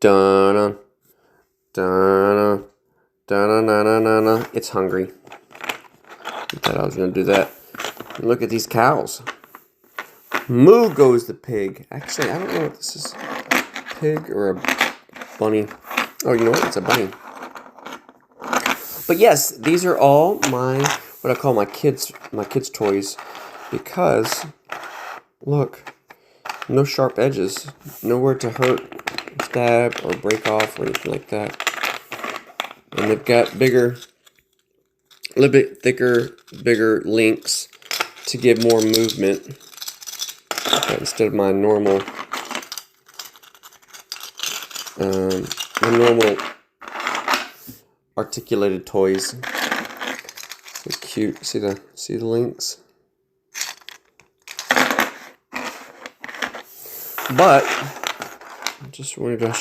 Dun dun dun dun dun. It's hungry. I thought I was gonna do that. And look at these cows. Moo goes the pig. Actually, I don't know if this is a pig or a bunny. Oh, you know what? It's a bunny. But yes, these are all what I call my kids' toys, because look, no sharp edges, nowhere to hurt, stab, or break off, or anything like that. And they've got a little bit thicker, bigger links to give more movement. Okay, instead of my normal articulated toys. So cute. See the links? But I just wanted to